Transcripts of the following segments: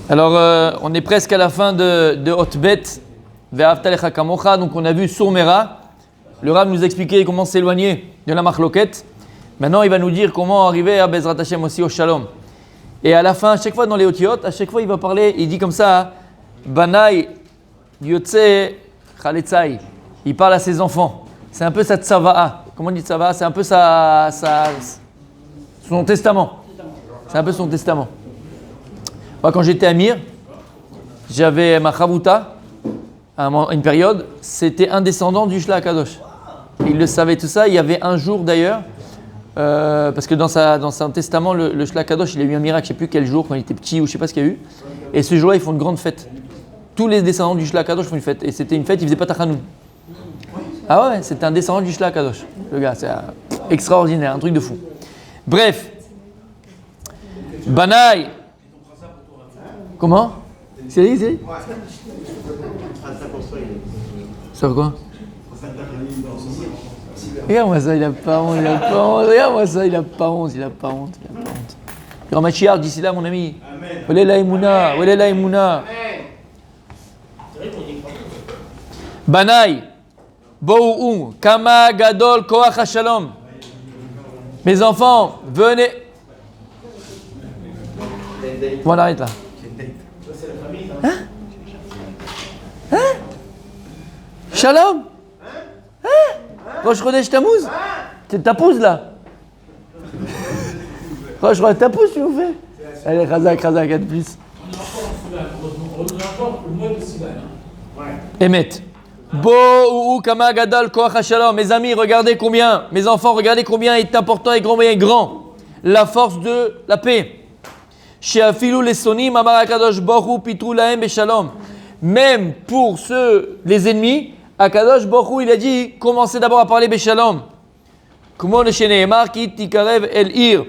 Alors, on est presque à la fin de Hotbet, Ve'ahavta lecha kamocha. Donc, on a vu Sourmera. Le Rav nous expliquait comment s'éloigner de la marloquette. Maintenant, il va nous dire comment arriver à Bezrat Hashem aussi au Shalom. Et à la fin, à chaque fois dans les Otiot, à chaque fois, il va parler, il dit comme ça, Banai Yotze Chaletzai. Il parle à ses enfants. C'est un peu sa tzava'a. Comment on dit tzava'a? C'est un peu son testament. C'est un peu son testament. Moi, quand j'étais à Mir, j'avais ma chavouta, à une période, c'était un descendant du Shla Kadosh. Il le savait tout ça. Il y avait un jour d'ailleurs, parce que dans son testament, le Shla Kadosh, il a eu un miracle, je ne sais plus quel jour, quand il était petit ou je ne sais pas ce qu'il y a eu. Et ce jour-là, ils font une grande fête. Tous les descendants du Shla Kadosh font une fête. Et c'était une fête, ils ne faisaient pas Tachanoun. Ah ouais, c'était un descendant du Shla Kadosh. Le gars, c'est extraordinaire, un truc de fou. Bref. Banaï. Comment? C'est sur quoi? Regarde-moi ça, il a pas honte, Regarde-moi ça, il a pas honte, Grand Machiar, d'ici là, mon ami. Olé la Emouna. Banaï. Boou, Kama Gadol Koach HaShalom. Mes enfants, venez. On arrête là. Hein? Shalom? Rosh Chodesh Tammuz? C'est ta pousse là? Rosh Chodesh ta pousse, tu nous fais? Allez, Khazak, 4 plus. Emet. Bo ou Kama Gadol Koach HaShalom. Mes amis, regardez combien, mes enfants, regardez combien est important et grand. La force de la paix. She'afilu lesonim amar HaKadosh Baruch Hu pitru lahem beshalom. Même pour les ennemis, HaKadosh Baruch Hu, il a dit, commencez d'abord à parler beshalom. Comment le sheneemar ki tikarev el ir.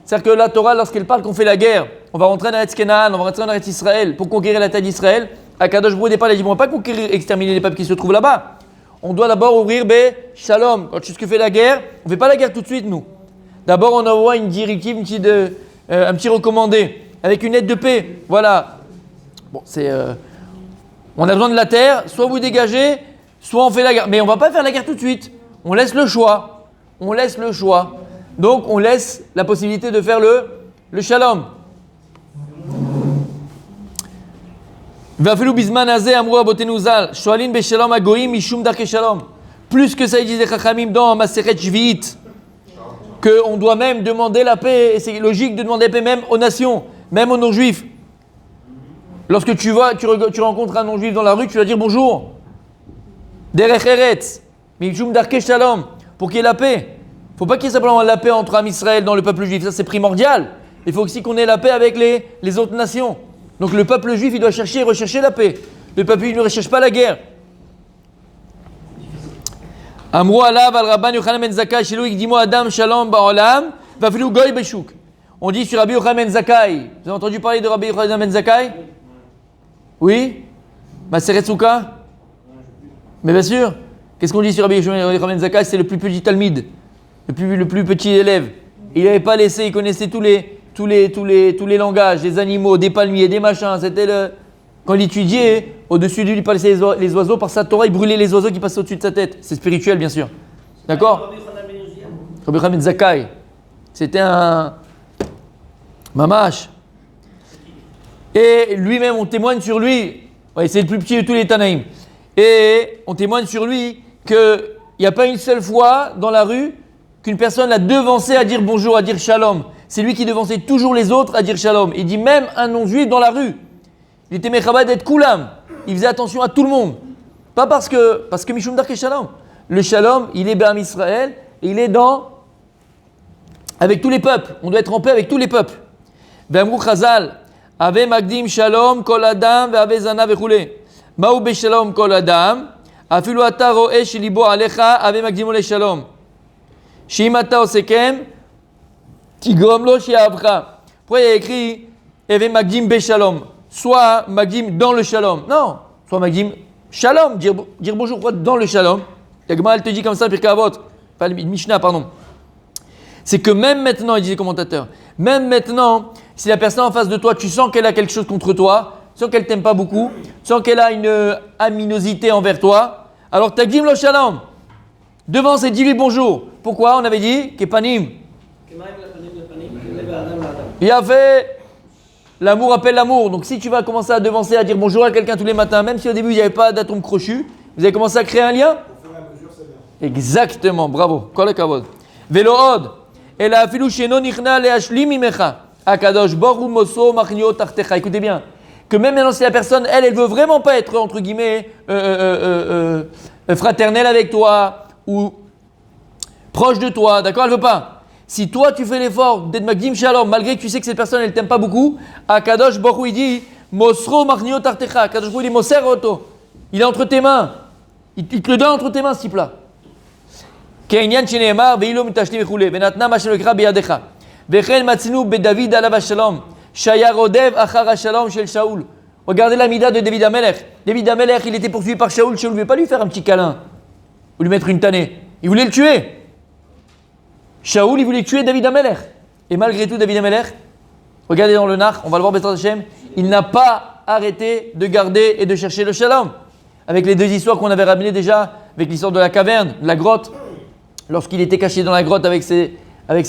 C'est-à-dire que la Torah, lorsqu'elle parle qu'on fait la guerre, on va rentrer dans Eretz Kenaan, on va rentrer dans Eretz Israël pour conquérir la terre d'Israël. HaKadosh Baruch Hu il dit, on ne va pas conquérir, exterminer les peuples qui se trouvent là-bas. On doit d'abord ouvrir beshalom. Quand tu fais la guerre, on ne fait pas la guerre tout de suite, nous. D'abord, on envoie une directive, un petit recommandé, avec une aide de paix. Voilà. Bon, on a besoin de la terre, soit vous dégagez, soit on fait la guerre. Mais on ne va pas faire la guerre tout de suite. On laisse le choix. Donc, on laisse la possibilité de faire le shalom. Plus que ça, ils disent les Chachamim dans Masechet Shvi'it, qu'on doit même demander la paix, et c'est logique de demander la paix même aux nations, même aux non-juifs. Lorsque tu rencontres un non-juif dans la rue, tu vas dire bonjour. Derech Eretz, Mishum Darke Shalom, pour qu'il y ait la paix. Il ne faut pas qu'il y ait simplement la paix entre Am Israël dans le peuple juif, ça c'est primordial. Il faut aussi qu'on ait la paix avec les autres nations. Donc le peuple juif, il doit rechercher la paix. Le peuple juif ne recherche pas la guerre. Amrou alav al Rabban Yochanan ben Zakkai shelo ikdimo adam shalom ba'olam vafilu goy beshuk. On dit sur Rabbi Yochanan ben Zakkai. Vous avez entendu parler de Rabbi Yochanan ben Zakkai? Oui? Maseret Souka? Mais bien sûr. Qu'est-ce qu'on dit sur Rabbi Yochanan ben Zakkai? C'est le plus petit talmid, le plus petit élève. Il n'avait pas laissé, il connaissait tous les langages, des animaux, des palmiers, des machins. C'était quand il étudiait, au-dessus de lui, il passait les oiseaux. Par sa Torah, il brûlait les oiseaux qui passaient au-dessus de sa tête. C'est spirituel, bien sûr. D'accord? Rabbi Yochanan ben Zakkai. C'était un mamash. Et lui-même, on témoigne sur lui. Ouais, c'est le plus petit de tous les Tanaïm. Et on témoigne sur lui qu'il n'y a pas une seule fois dans la rue qu'une personne l'a devancé à dire bonjour, à dire shalom. C'est lui qui devançait toujours les autres à dire shalom. Il dit même un non-juif dans la rue. Il était mechabad d'être koulam. Il faisait attention à tout le monde. Pas parce que Mishum Darke Shalom. Le shalom, il est Béam Israël et il est avec tous les peuples. On doit être en paix avec tous les peuples. Be'amrou Chazal, Ave Magdim Shalom Kol Adam ve'Ave Zana ve'chule. Ma'u beShalom Kol Adam, afilu ata ro'eh shelibo alecha Ave Magdimo le Shalom. She'im ata osekem, tigrom lo she'avcha. Pourquoi il y a écrit Ave Magdim beShalom? Soit Magdim dans le Shalom. Non, soit Magdim Shalom, dire bonjour dans le Shalom. La Gemara elle te dit comme ça, Pirkei Avot, pas le Mishnah, pardon. C'est que même maintenant, il dit les commentateurs, même maintenant, Si la personne en face de toi, tu sens qu'elle a quelque chose contre toi, tu sens qu'elle t'aime pas beaucoup, tu sens qu'elle a une aminosité envers toi, alors tagdim lo shalom. Devant, c'est dis-lui bonjour. Pourquoi? On avait dit kepanim. Il a fait l'amour appelle l'amour. Donc si tu vas commencer à devancer à dire bonjour à quelqu'un tous les matins, même si au début il n'y avait pas d'atome crochu, vous avez commencé à créer un lien? Exactement, bravo. Kol hakavod. Velo od. El afilu sheno nichna leashlim imecha. Akadosh boru moso machnio tartecha. Écoutez bien. Que même maintenant si la personne, elle veut vraiment pas être entre guillemets fraternelle avec toi ou proche de toi, d'accord? Elle veut pas. Si toi tu fais l'effort d'être Magdim Shalom, malgré que tu sais que cette personne elle t'aime pas beaucoup, Akadosh Baruch Hu il dit Mosro Machnio Tartecha. Akadosh Baruch Hu il dit Moser Oto. Il est entre tes mains. Il te le donne entre tes mains ce type-là. Ke'inyan shene'emar ve'ilo mitashli v'chule ve'natna ma shenokra beyadecha ve'chen matzinu beDavid alav shalom shaya rodev achar shalom shel Shaoul. Regardez la mida de David Amelech. David Amelech il était poursuivi par Shaoul. Shaoul ne voulait pas lui faire un petit câlin ou lui mettre une tannée. Il voulait le tuer. Shaoul, il voulait tuer David Amelech. Et malgré tout, David Amelech, regardez dans le Nach, on va le voir B'ezrat Hashem, il n'a pas arrêté de garder et de chercher le shalom. Avec les deux histoires qu'on avait ramenées déjà, avec l'histoire de la caverne, de la grotte, lorsqu'il était caché dans la grotte avec ses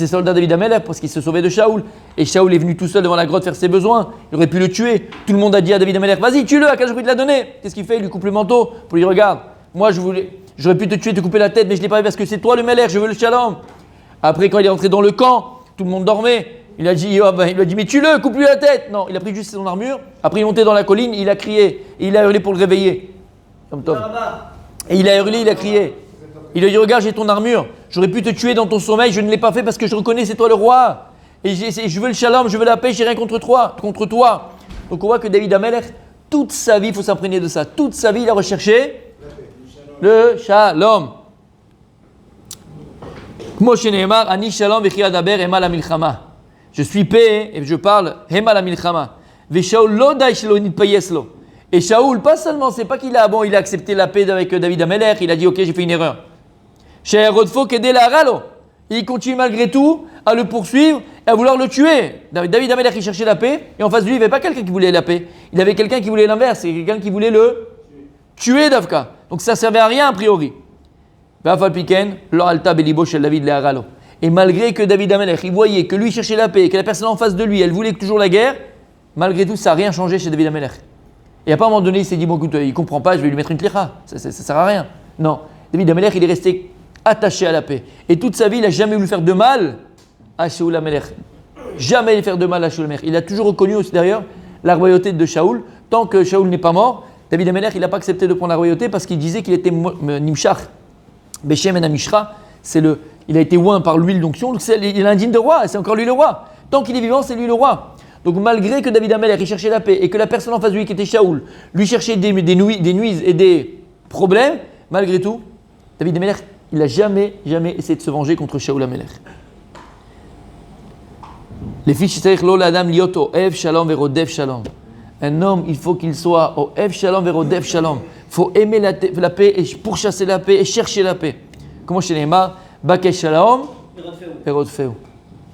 soldats David Amelech, parce qu'il se sauvait de Shaoul. Et Shaoul est venu tout seul devant la grotte faire ses besoins. Il aurait pu le tuer. Tout le monde a dit à David Amelech, vas-y, tue-le, Akadosh Baruch Hu te l'a donné. Qu'est-ce qu'il fait? Il lui coupe le manteau pour lui regarde. Moi, j'aurais pu te tuer, te couper la tête, mais je ne l'ai pas fait parce que c'est toi le Melech, je veux le shalom. Après, quand il est rentré dans le camp, tout le monde dormait. Il a dit, il lui a dit, mais tue-le, coupe-lui la tête. Non, il a pris juste son armure. Après, il est monté dans la colline, il a crié. Et il a hurlé pour le réveiller. Et il a hurlé, il a crié. Il a dit, regarde, j'ai ton armure. J'aurais pu te tuer dans ton sommeil, je ne l'ai pas fait parce que je reconnais, c'est toi le roi. Et je veux le shalom, je veux la paix, j'ai rien contre toi. Donc on voit que David Amelech, toute sa vie, il faut s'imprégner de ça. Toute sa vie, il a recherché le shalom. Je suis paix et je parle Hema la milchama. Et Shaoul, pas seulement, c'est pas qu'il a accepté la paix avec David Amelech, il a dit ok, j'ai fait une erreur. Il continue malgré tout à le poursuivre et à vouloir le tuer. David Amelech, il cherchait la paix et en face de lui, il n'y avait pas quelqu'un qui voulait la paix. Il avait quelqu'un qui voulait l'inverse, c'est quelqu'un qui voulait le tuer d'Avka. Donc ça ne servait à rien a priori. Et malgré que David Amelech, il voyait que lui cherchait la paix, que la personne en face de lui, elle voulait toujours la guerre, malgré tout, ça n'a rien changé chez David Amelech. Et à un moment donné, il s'est dit, bon écoute, il ne comprend pas, je vais lui mettre une tlicha, ça ne sert à rien. Non, David Amelech, il est resté attaché à la paix. Et toute sa vie, il n'a jamais voulu faire de mal à Shaoul Amelech. Jamais faire de mal à Shaoul Amelech. Il a toujours reconnu aussi d'ailleurs la royauté de Shaoul. Tant que Shaoul n'est pas mort, David Amelech, il n'a pas accepté de prendre la royauté parce qu'il disait qu'il était Nimshach. Beshem en Amishra, il a été oint par l'huile d'onction, donc il est indigne de roi, c'est encore lui le roi. Tant qu'il est vivant, c'est lui le roi. Donc malgré que David Amelech il cherchait la paix et que la personne en face de lui qui était Shaoul lui cherchait des nuises et des problèmes, malgré tout, David Amelech il n'a jamais essayé de se venger contre Shaoul Amelech. Les fiches l'Adam lioto ev shalom verodev shalom. Un homme, il faut qu'il soit au ev shalom verodev shalom. Il faut aimer la paix et pourchasser la paix et chercher la paix. Comment chez Neymar, bakesh shalom verodfeu.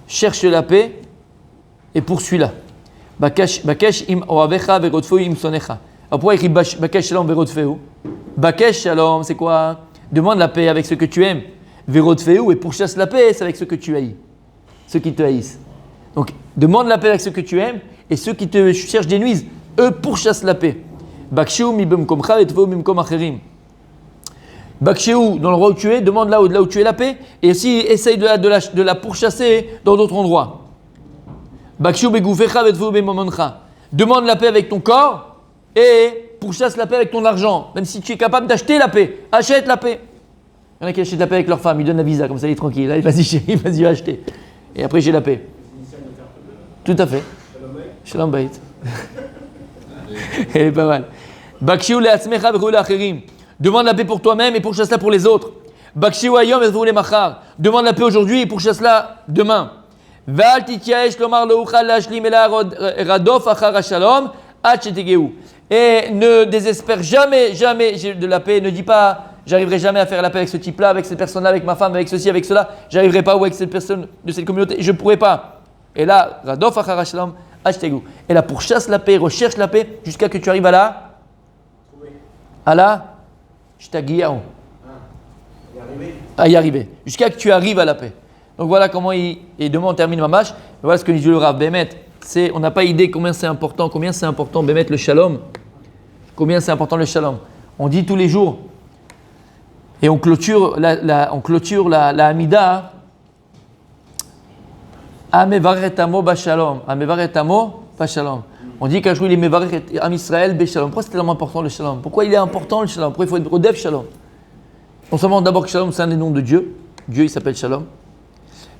Cherche la paix et poursuis-la. Bakesh im oavecha verodfeu im sonecha. Alors pourquoi il écrit bakesh shalom verodfeu? Bakesh shalom, c'est quoi? Demande la paix avec ceux que tu aimes. Verodfeu et pourchasse la paix, c'est avec ceux que tu haïs. Ceux qui te haïssent. Donc, demande la paix avec ceux que tu aimes et ceux qui te cherchent des nuises, eux pourchassent la paix. Bakshéou mi bemkomcha et tveu mimkom acherim. Bakshéou, dans l'endroit où tu es, demande là où tu es la paix et aussi essaye de la pourchasser dans d'autres endroits. Bakshéou begoufecha et tveu bemomoncha. Demande la paix avec ton corps et pourchasse la paix avec ton argent. Même si tu es capable d'acheter la paix, achète la paix. Il y en a qui achètent la paix avec leur femme, ils donnent la visa, comme ça il est tranquille. Allez, vas-y chérie, vas-y acheter. Et après j'ai la paix. Tout à fait. Shalom Bayit. Elle est pas mal. Bakshiou le'atzmecha v'chou le'acherim. Demande la paix pour toi-même et pourchasse-la pour les autres. Bakshiou ayom v'chou le'machar. Demande la paix aujourd'hui et pourchasse-la demain. V'al tityaesh lomar lo'uchal la'ashlim ela radof achar ha'shalom ad shetegeu. Et ne désespère jamais de la paix. Ne dis pas, j'arriverai jamais à faire la paix avec ce type-là, avec cette personne-là, avec ma femme, avec ceci, avec cela. J'arriverai pas ou avec cette personne de cette communauté. Je ne pourrai pas. Et là, Radof achar shalom, ashtegu. Et là, pourchasse la paix, recherche la paix, jusqu'à que tu arrives à la shtagiyahu. À y arriver. Jusqu'à que tu arrives à la paix. Donc voilà comment et demain on termine ma mâche. Voilà ce que dit le Rav Bémet. On n'a pas idée combien c'est important Bémet le shalom. Combien c'est important le shalom. On dit tous les jours, et on clôture la Hamida. Amevaret amo bashalom. Amevaret amo bashalom. On dit qu'un jour il est Mevaret Am Israël beshalom. Pourquoi c'est tellement important le shalom? Pourquoi il est important le shalom? Pourquoi il faut être Rodef shalom? Non seulement d'abord que shalom c'est un des noms de Dieu. Dieu il s'appelle shalom.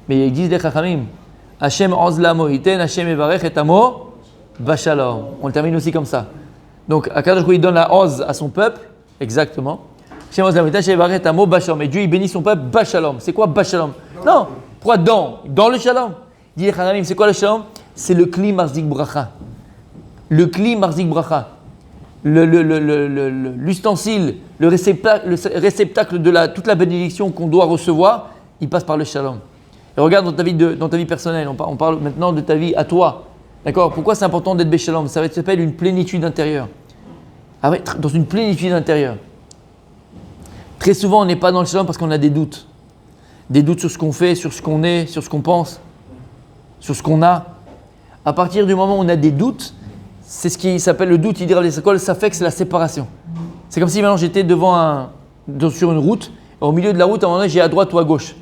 Mais ils disent les Chachamim, Hashem ozlamo iten, Hashem evarech et amo bashalom. On le termine aussi comme ça. Donc Akadosh Baruch Hu il donne la oz à son peuple, exactement. Hashem ozlamo iten, Hashem evarech et amo bashalom. Et Dieu il bénit son peuple bashalom. C'est quoi bashalom? Non, pourquoi dans le shalom? Dit les Chachamim, c'est quoi le shalom? C'est le kli marzik bracha. Le kli marzik bracha. L'ustensile, le réceptacle de toute la bénédiction qu'on doit recevoir, il passe par le shalom. Et regarde dans ta vie personnelle, on parle maintenant de ta vie à toi. D'accord? Pourquoi c'est important d'être béchalom? Ça s'appelle une plénitude intérieure. Dans une plénitude intérieure. Très souvent, on n'est pas dans le shalom parce qu'on a des doutes. Des doutes sur ce qu'on fait, sur ce qu'on est, sur ce qu'on pense, sur ce qu'on a. À partir du moment où on a des doutes, c'est ce qui s'appelle le doute, il dira les écoles, ça fait que c'est la séparation. C'est comme si maintenant j'étais sur une route, et au milieu de la route, à un moment donné, j'ai à droite ou à gauche.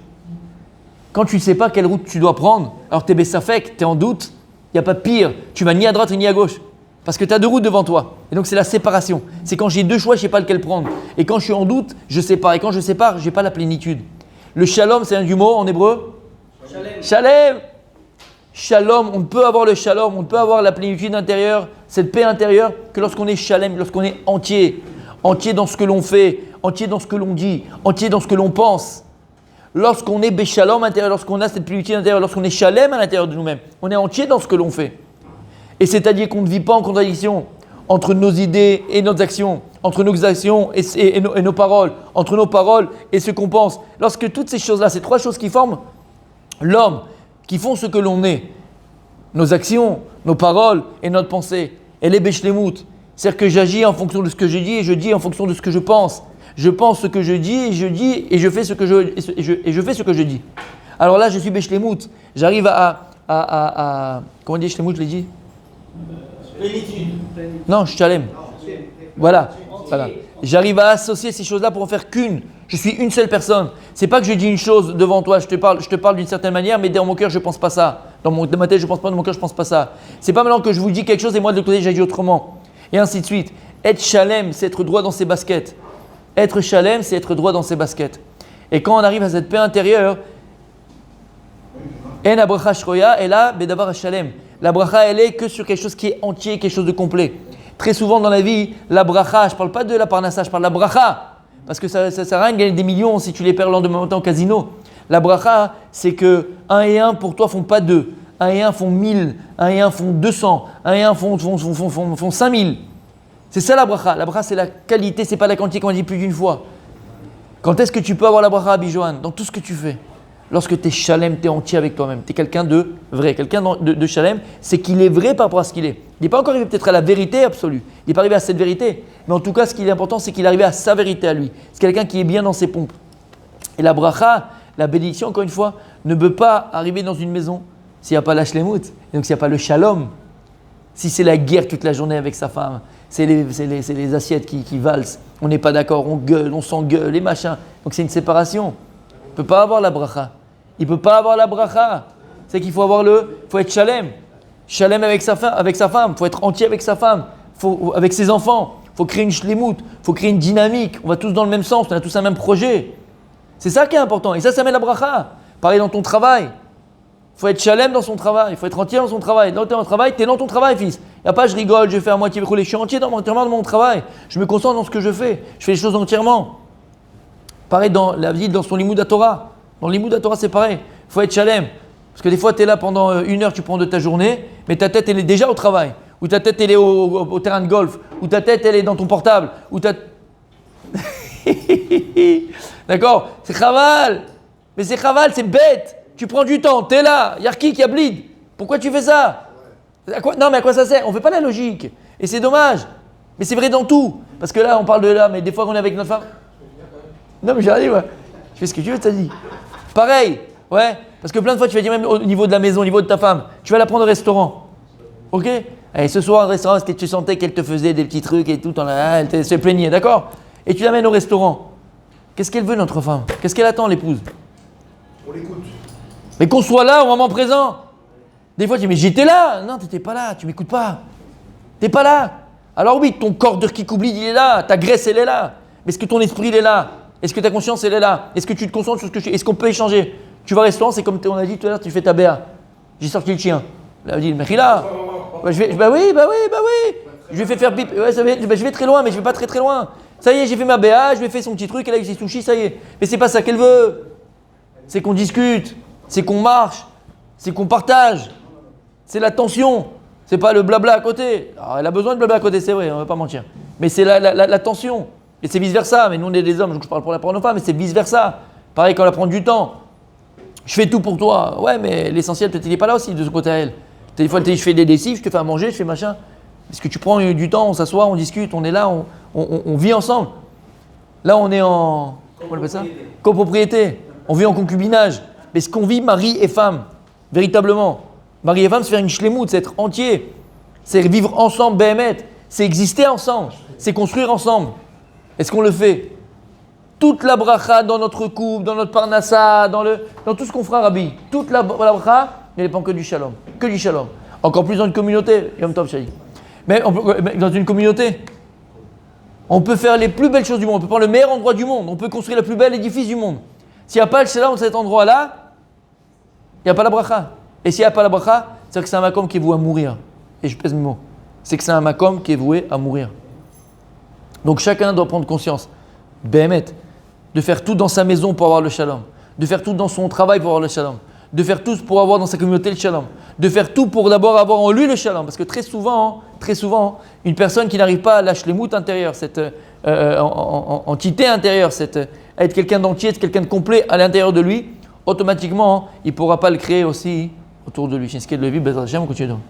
Quand tu ne sais pas quelle route tu dois prendre, alors tu es bessafek, tu es en doute, il n'y a pas pire, tu vas ni à droite ni à gauche. Parce que tu as deux routes devant toi. Et donc c'est la séparation. C'est quand j'ai deux choix, je ne sais pas lequel prendre. Et quand je suis en doute, je sépare. Et quand je sépare, je n'ai pas la plénitude. Le shalom, c'est un du mot en hébreu? Shalem. Shalom, on ne peut avoir le shalom, on ne peut avoir la plénitude intérieure, cette paix intérieure, que lorsqu'on est shalem, lorsqu'on est entier. Entier dans ce que l'on fait, entier dans ce que l'on dit, entier dans ce que l'on pense. Lorsqu'on est béchalom intérieur, lorsqu'on a cette plénitude intérieure, lorsqu'on est shalem à l'intérieur de nous-mêmes, on est entier dans ce que l'on fait. Et c'est-à-dire qu'on ne vit pas en contradiction entre nos idées et nos actions, entre nos actions et nos paroles, entre nos paroles et ce qu'on pense. Lorsque toutes ces choses-là, ces trois choses qui forment l'homme, qui font ce que l'on est, nos actions, nos paroles et notre pensée, elle est béchlemout. C'est-à-dire que j'agis en fonction de ce que je dis et je dis en fonction de ce que je pense. Je pense ce que je dis et je fais ce que je dis. Alors là, je suis béchlemout. J'arrive à comment on dit shlemout, je l'ai dit? Plénitude. Non, shalem. Voilà. J'arrive à associer ces choses-là pour en faire qu'une. Je suis une seule personne. C'est pas que je dis une chose devant toi, je te parle d'une certaine manière, mais dans mon cœur, je pense pas ça. Dans ma tête, je pense pas, dans mon cœur, je pense pas ça. C'est pas maintenant que je vous dis quelque chose et moi, de l'autre côté, j'agis autrement. Et ainsi de suite. Être shalem, c'est être droit dans ses baskets. Être shalem, c'est être droit dans ses baskets. Et quand on arrive à cette paix intérieure, en abracha shroya, et là, bedavar shalem. La bracha, elle est que sur quelque chose qui est entier, quelque chose de complet. Très souvent dans la vie, la bracha, je ne parle pas de la parnassa, je parle de la bracha. Parce que ça ne sert à rien de gagner des millions si tu les perds le lendemain matin au casino. La bracha, c'est que 1 et 1 pour toi font pas 2. 1 et 1 font 1000, 1 et 1 font 200, 1 et 1 font 5000. C'est ça la bracha. La bracha, c'est la qualité, c'est pas la quantité qu'on dit plus d'une fois. Quand est-ce que tu peux avoir la bracha, Bijohan? Dans tout ce que tu fais. Lorsque tu es shalem, tu es entier avec toi-même. Tu es quelqu'un de vrai. Quelqu'un de shalem, c'est qu'il est vrai par rapport à ce qu'il est. Il n'est pas encore arrivé peut-être à la vérité absolue. Il n'est pas arrivé à cette vérité. Mais en tout cas, ce qui est important, c'est qu'il est arrivé à sa vérité à lui. C'est quelqu'un qui est bien dans ses pompes. Et la bracha, la bénédiction, encore une fois, ne peut pas arriver dans une maison s'il n'y a pas la shlemout. Et donc s'il n'y a pas le shalom. Si c'est la guerre toute la journée avec sa femme, c'est les assiettes qui valsent. On n'est pas d'accord, on gueule, on s'engueule, les machins. Donc c'est une séparation. Il ne peut pas avoir la bracha. Il ne peut pas avoir la bracha. C'est qu'il faut faut être shalem. Shalem avec sa femme. Il faut être entier avec sa femme. Avec ses enfants. Il faut créer une shlemout. Il faut créer une dynamique. On va tous dans le même sens. On a tous un même projet. C'est ça qui est important. Et ça met la bracha. Pareil dans ton travail. Il faut être shalem dans son travail. Il faut être entier dans son travail. Dans ton travail, tu es dans ton travail, fils. Il n'y a pas je rigole, je fais à moitié rouler. Je suis entièrement dans mon travail. Je me concentre dans ce que je fais. Je fais les choses entièrement. Pareil dans la vie, dans son limud à Torah. Dans le limud à Torah, c'est pareil. Il faut être shalem. Parce que des fois, tu es là pendant 1 heure, tu prends de ta journée, mais ta tête, elle est déjà au travail. Ou ta tête, elle est au terrain de golf. Ou ta tête, elle est dans ton portable. Ou D'accord? C'est chaval. Mais c'est chaval, c'est bête. Tu prends du temps, tu es là. Yarki qui a bleed. Pourquoi tu fais ça? Non, mais à quoi ça sert? On ne fait pas la logique. Et c'est dommage. Mais c'est vrai dans tout. Parce que là, on parle de là, mais des fois, on est avec notre femme. Non, mais j'arrive, ouais. Je fais ce que tu veux, t'as dit. Pareil, ouais. Parce que plein de fois, tu vas dire même au niveau de la maison, au niveau de ta femme, tu vas la prendre au restaurant. Ok? Allez, ce soir, au restaurant, tu sentais qu'elle te faisait des petits trucs et tout, elle se plaignait, d'accord? Et tu l'amènes au restaurant. Qu'est-ce qu'elle veut, notre femme? Qu'est-ce qu'elle attend, l'épouse? On l'écoute. Mais qu'on soit là au moment présent. Des fois, tu dis, mais j'étais là. Non, tu n'étais pas là, tu m'écoutes pas. Tu n'es pas là. Alors oui, ton corps de kikoubli, il est là. Ta graisse, elle est là. Mais est-ce que ton esprit, il est là? Est-ce que ta conscience, elle est là? Est-ce que tu te concentres sur ce que je fais? Est-ce qu'on peut échanger? Tu vas au restaurant, c'est comme on a dit tout à l'heure, tu fais ta BA. J'ai sorti le chien. Là, on dit, mais là. Bah oui. Je vais faire pipe. Ouais, je vais très loin, mais je vais pas très loin. Ça y est, j'ai fait ma BA, je lui ai fait son petit truc, elle a eu ses sushis, ça y est. Mais c'est pas ça qu'elle veut. C'est qu'on discute, c'est qu'on marche, c'est qu'on partage. C'est la tension. C'est pas le blabla à côté. Alors, elle a besoin de blabla à côté, c'est vrai, on va pas mentir. Mais c'est la tension. Et c'est vice-versa. Mais nous, on est des hommes, donc je parle pour nos femmes, mais c'est vice-versa. Pareil, quand elle prend du temps. Je fais tout pour toi. Ouais, mais l'essentiel, peut-être, il n'est pas là aussi de ce côté à elle. Des fois, je fais des lessives, je te fais à manger, je fais machin. Est-ce que tu prends du temps, on s'assoit, on discute, on est là, on vit ensemble. Là, on est en. Comment on appelle ça? Copropriété. On vit en concubinage. Mais ce qu'on vit, mari et femme, véritablement. Mari et femme, c'est faire une shlemout, c'est être entier. C'est vivre ensemble, Béhémet. C'est exister ensemble. C'est construire ensemble. Est-ce qu'on le fait? Toute la bracha dans notre couple, dans notre parnassa, dans tout ce qu'on fera, Rabbi. Toute la bracha ne dépend que du shalom. Que du shalom. Encore plus dans une communauté. Yom Tov, Shai. Mais dans une communauté, on peut faire les plus belles choses du monde. On peut prendre le meilleur endroit du monde. On peut construire le plus bel édifice du monde. S'il n'y a pas le shalom dans cet endroit-là, il n'y a pas la bracha. Et s'il n'y a pas la bracha, c'est que c'est un makom qui est voué à mourir. Et je pèse mes mots. C'est que c'est un makom qui est voué à mourir. Donc chacun doit prendre conscience, Béhémet, de faire tout dans sa maison pour avoir le shalom. De faire tout dans son travail pour avoir le shalom. De faire tout pour avoir dans sa communauté le shalom. De faire tout pour d'abord avoir en lui le shalom. Parce que très souvent, une personne qui n'arrive pas à lâcher les moutes intérieures, cette entité intérieure, à être quelqu'un d'entier, quelqu'un de complet à l'intérieur de lui, automatiquement, il ne pourra pas le créer aussi autour de lui. C'est ce qui est de le vivre, on continue donc.